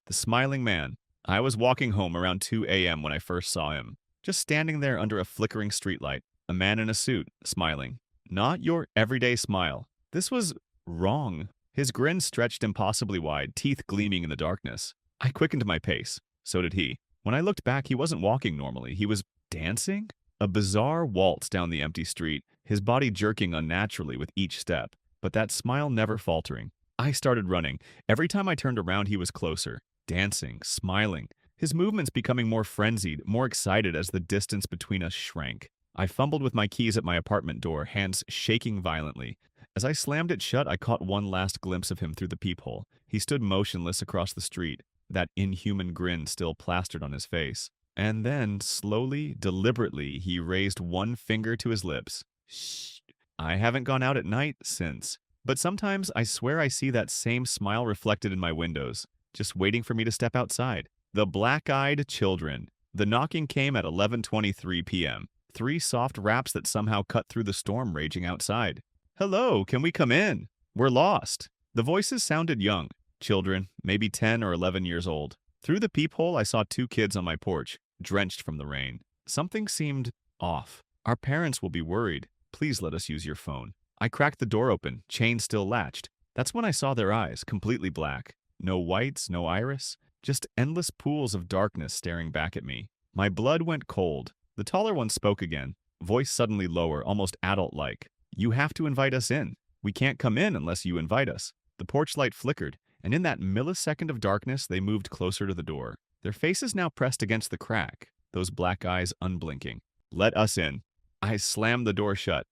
The smiling man. I was walking home around 2 a.m. when I first saw him, just standing there under a flickering streetlight, a man in a suit, smiling. Not your everyday smile. This was wrong. His grin stretched impossibly wide, teeth gleaming in the darkness. I quickened my pace. So did he. When I looked back, he wasn't walking normally. He was dancing? A bizarre waltz down the empty street, his body jerking unnaturally with each step, but that smile never faltering. I started running. Every time I turned around, he was closer, dancing, smiling, his movements becoming more frenzied, more excited as the distance between us shrank. I fumbled with my keys at my apartment door, hands shaking violently. As I slammed it shut, I caught one last glimpse of him through the peephole. He stood motionless across the street, that inhuman grin still plastered on his face. And then, slowly, deliberately, he raised one finger to his lips. Shh. I haven't gone out at night since. But sometimes I swear I see that same smile reflected in my windows, just waiting for me to step outside. The black-eyed children. The knocking came at 11:23 p.m. 3 soft raps that somehow cut through the storm raging outside. "Hello, can we come in? We're lost." The voices sounded young. Children, maybe 10 or 11 years old. Through the peephole, I saw 2 kids on my porch, drenched from the rain. Something seemed off. "Our parents will be worried. Please let us use your phone." I cracked the door open, chain still latched. That's when I saw their eyes, completely black. No whites, no iris, just endless pools of darkness staring back at me. My blood went cold. The taller one spoke again, voice suddenly lower, almost adult-like. "You have to invite us in. We can't come in unless you invite us." The porch light flickered, and in that millisecond of darkness, they moved closer to the door. Their faces now pressed against the crack, those black eyes unblinking. "Let us in." I slammed the door shut.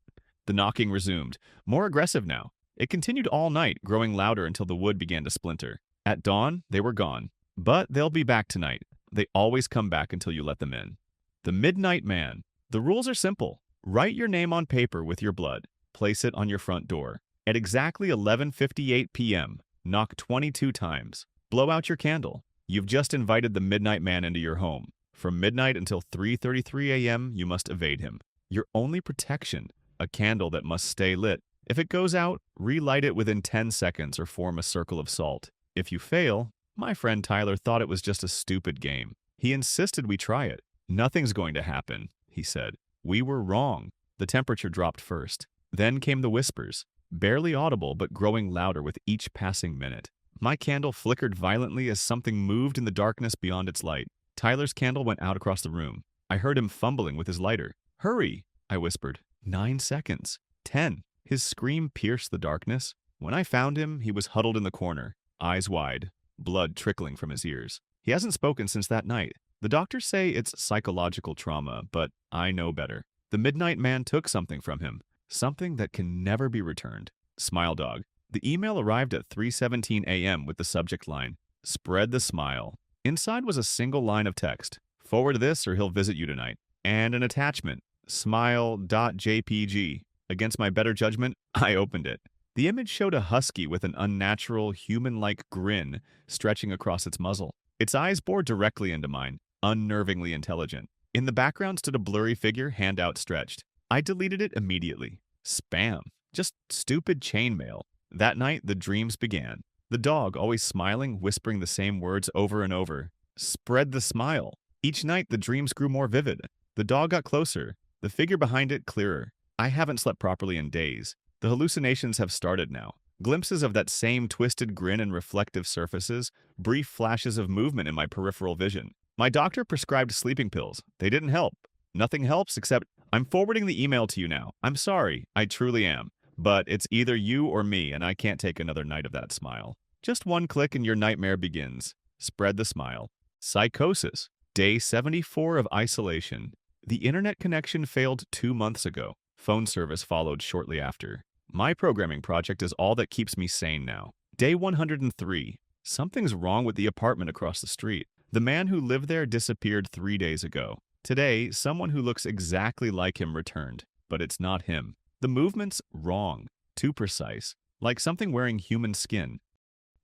The knocking resumed, more aggressive now. It continued all night, growing louder until the wood began to splinter. At dawn, they were gone. But they'll be back tonight. They always come back until you let them in. The Midnight Man. The rules are simple. Write your name on paper with your blood. Place it on your front door. At exactly 11:58 p.m., knock 22 times. Blow out your candle. You've just invited the Midnight Man into your home. From midnight until 3:33 a.m., you must evade him. Your only protection, a candle that must stay lit. If it goes out, relight it within 10 seconds or form a circle of salt. If you fail, my friend Tyler thought it was just a stupid game. He insisted we try it. "Nothing's going to happen," he said. We were wrong. The temperature dropped first. Then came the whispers, barely audible but growing louder with each passing minute. My candle flickered violently as something moved in the darkness beyond its light. Tyler's candle went out across the room. I heard him fumbling with his lighter. "Hurry," I whispered. 9 seconds. 10. His scream pierced the darkness. When I found him, he was huddled in the corner, eyes wide, blood trickling from his ears. He hasn't spoken since that night. The doctors say it's psychological trauma, but I know better. The Midnight Man took something from him, something that can never be returned. Smile Dog. The email arrived at 3:17 a.m. with the subject line, "Spread the smile." Inside was a single line of text, "Forward this or he'll visit you tonight." And an attachment, smile.jpg. Against my better judgment, I opened it. The image showed a husky with an unnatural, human-like grin stretching across its muzzle. Its eyes bored directly into mine, unnervingly intelligent. In the background stood a blurry figure, hand outstretched. I deleted it immediately. Spam. Just stupid chainmail. That night, the dreams began. The dog, always smiling, whispering the same words over and over. Spread the smile. Each night, the dreams grew more vivid. The dog got closer, the figure behind it clearer. I haven't slept properly in days. The hallucinations have started now. Glimpses of that same twisted grin and reflective surfaces, brief flashes of movement in my peripheral vision. My doctor prescribed sleeping pills. They didn't help. Nothing helps except, "I'm forwarding the email to you now. I'm sorry, I truly am. But it's either you or me, and I can't take another night of that smile." Just one click and your nightmare begins. Spread the smile. Psychosis. Day 74 of isolation. The internet connection failed 2 months ago. Phone service followed shortly after. My programming project is all that keeps me sane now. Day 103. Something's wrong with the apartment across the street. The man who lived there disappeared 3 days ago. Today, someone who looks exactly like him returned, but it's not him. The movement's wrong, too precise, like something wearing human skin.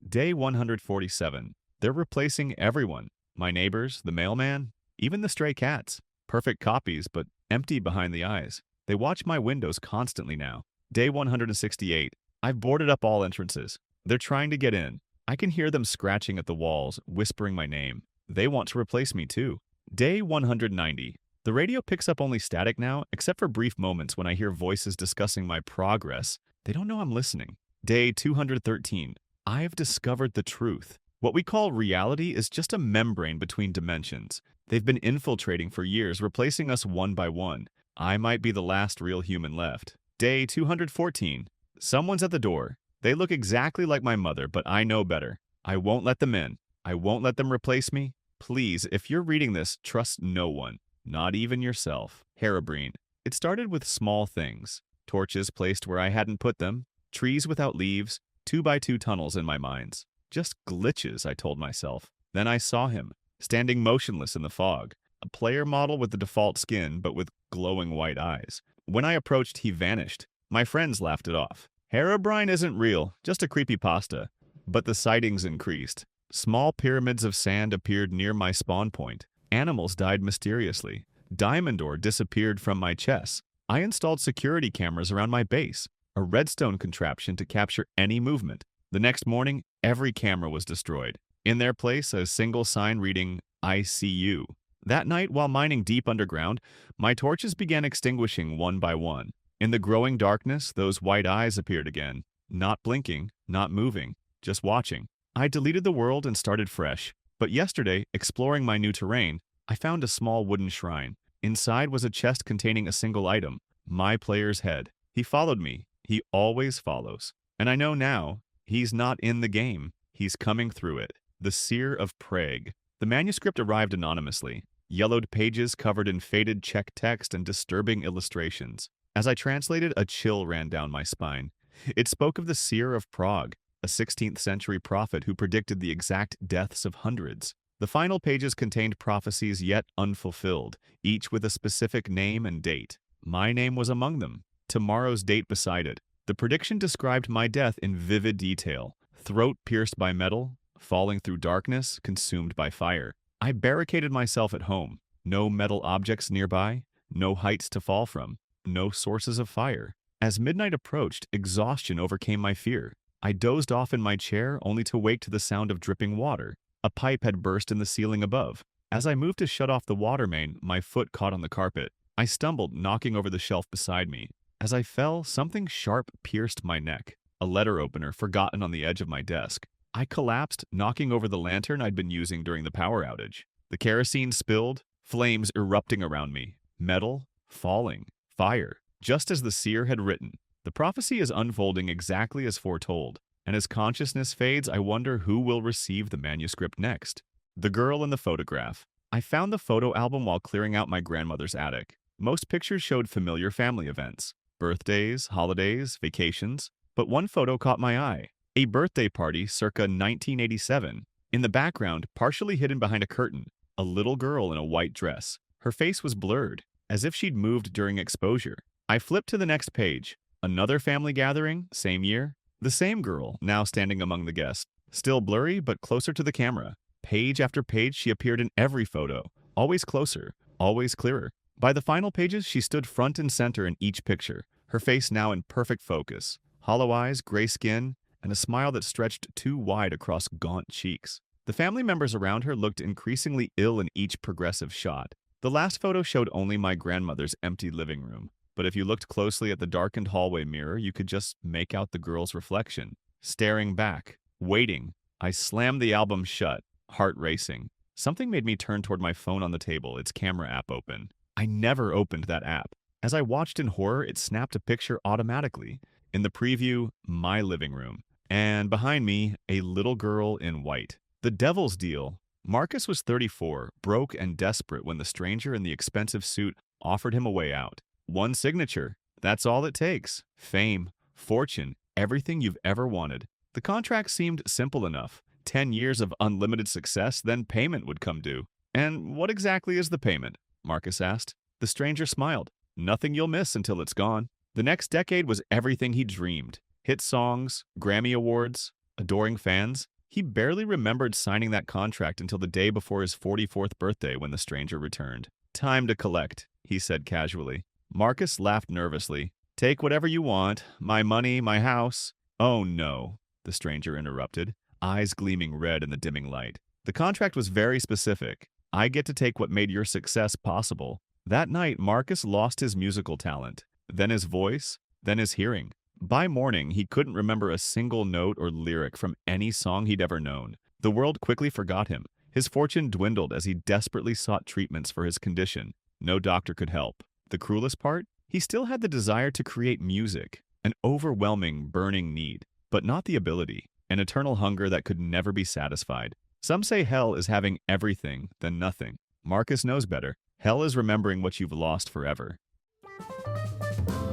Day 147. They're replacing everyone. My neighbors, the mailman, even the stray cats. Perfect copies, but empty behind the eyes. They watch my windows constantly now. Day 168. I've boarded up all entrances. They're trying to get in. I can hear them scratching at the walls, whispering my name. They want to replace me too. Day 190. The radio picks up only static now, except for brief moments when I hear voices discussing my progress. They don't know I'm listening. Day 213. I've discovered the truth. What we call reality is just a membrane between dimensions. They've been infiltrating for years, replacing us one by one. I might be the last real human left. Day 214. Someone's at the door. They look exactly like my mother, but I know better. I won't let them in. I won't let them replace me. Please, if you're reading this, trust no one. Not even yourself. HEROBRINE. It started with small things. Torches placed where I hadn't put them. Trees without leaves. 2x2 tunnels in my minds. Just glitches, I told myself. Then I saw him, standing motionless in the fog. A player model with the default skin, but with glowing white eyes. When I approached, he vanished. My friends laughed it off. HEROBRINE isn't real, just a creepypasta. But the sightings increased. Small pyramids of sand appeared near my spawn point. Animals died mysteriously. Diamond ore disappeared from my chests. I installed security cameras around my base, a redstone contraption to capture any movement. The next morning, every camera was destroyed. In their place, a single sign reading, "I see you." That night, while mining deep underground, my torches began extinguishing one by one. In the growing darkness, those white eyes appeared again. Not blinking, not moving, just watching. I deleted the world and started fresh. But yesterday, exploring my new terrain, I found a small wooden shrine. Inside was a chest containing a single item, my player's head. He followed me. He always follows. And I know now, he's not in the game. He's coming through it. The SEER of Prague. The manuscript arrived anonymously. Yellowed pages covered in faded Czech text and disturbing illustrations. As I translated, a chill ran down my spine. It spoke of the SEER of Prague, a 16th century prophet who predicted the exact deaths of hundreds. The final pages contained prophecies yet unfulfilled, each with a specific name and date. My name was among them. Tomorrow's date beside it. The prediction described my death in vivid detail. Throat pierced by metal, falling through darkness, consumed by fire. I barricaded myself at home. No metal objects nearby, no heights to fall from, no sources of fire. As midnight approached, exhaustion overcame my fear. I dozed off in my chair, only to wake to the sound of dripping water. A pipe had burst in the ceiling above. As I moved to shut off the water main, my foot caught on the carpet. I stumbled, knocking over the shelf beside me. As I fell, something sharp pierced my neck. A letter opener forgotten on the edge of my desk. I collapsed, knocking over the lantern I'd been using during the power outage. The kerosene spilled, flames erupting around me. Metal, falling, fire, just as the seer had written. The prophecy is unfolding exactly as foretold, and as consciousness fades, I wonder who will receive the manuscript next. The girl in the photograph. I found the photo album while clearing out my grandmother's attic. Most pictures showed familiar family events. Birthdays, holidays, vacations. But one photo caught my eye. A birthday party circa 1987. In the background, partially hidden behind a curtain, a little girl in a white dress. Her face was blurred, as if she'd moved during exposure. I flipped to the next page. Another family gathering, same year. The same girl, now standing among the guests. Still blurry, but closer to the camera. Page after page, she appeared in every photo. Always closer, always clearer. By the final pages, she stood front and center in each picture. Her face now in perfect focus. Hollow eyes, gray skin, and a smile that stretched too wide across gaunt cheeks. The family members around her looked increasingly ill in each progressive shot. The last photo showed only my grandmother's empty living room. But if you looked closely at the darkened hallway mirror, you could just make out the girl's reflection. Staring back, waiting, I slammed the album shut, heart racing. Something made me turn toward my phone on the table, its camera app open. I never opened that app. As I watched in horror, it snapped a picture automatically. In the preview, my living room. And behind me, a little girl in white. The devil's deal. Marcus was 34, broke and desperate when the stranger in the expensive suit offered him a way out. One signature. That's all it takes. Fame, fortune, everything you've ever wanted. The contract seemed simple enough. 10 years of unlimited success, then payment would come due. And what exactly is the payment? Marcus asked. The stranger smiled. Nothing you'll miss until it's gone. The next decade was everything he dreamed. Hit songs, Grammy Awards, adoring fans. He barely remembered signing that contract until the day before his 44th birthday when the stranger returned. Time to collect, he said casually. Marcus laughed nervously. Take whatever you want. My money, my house. Oh no, the stranger interrupted. eyes gleaming red in the dimming light. The contract was very specific. I get to take what made your success possible. That night, Marcus lost his musical talent, then his voice, then his hearing. By morning, he couldn't remember a single note or lyric from any song he'd ever known. The world quickly forgot him. His fortune dwindled as he desperately sought treatments for his condition. No doctor could help. The cruelest part? He still had the desire to create music, an overwhelming, burning need, but not the ability, an eternal hunger that could never be satisfied. Some say hell is having everything, then nothing. Marcus knows better. Hell is remembering what you've lost forever.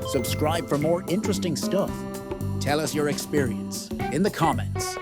Subscribe for more interesting stuff. Tell us your experience in the comments.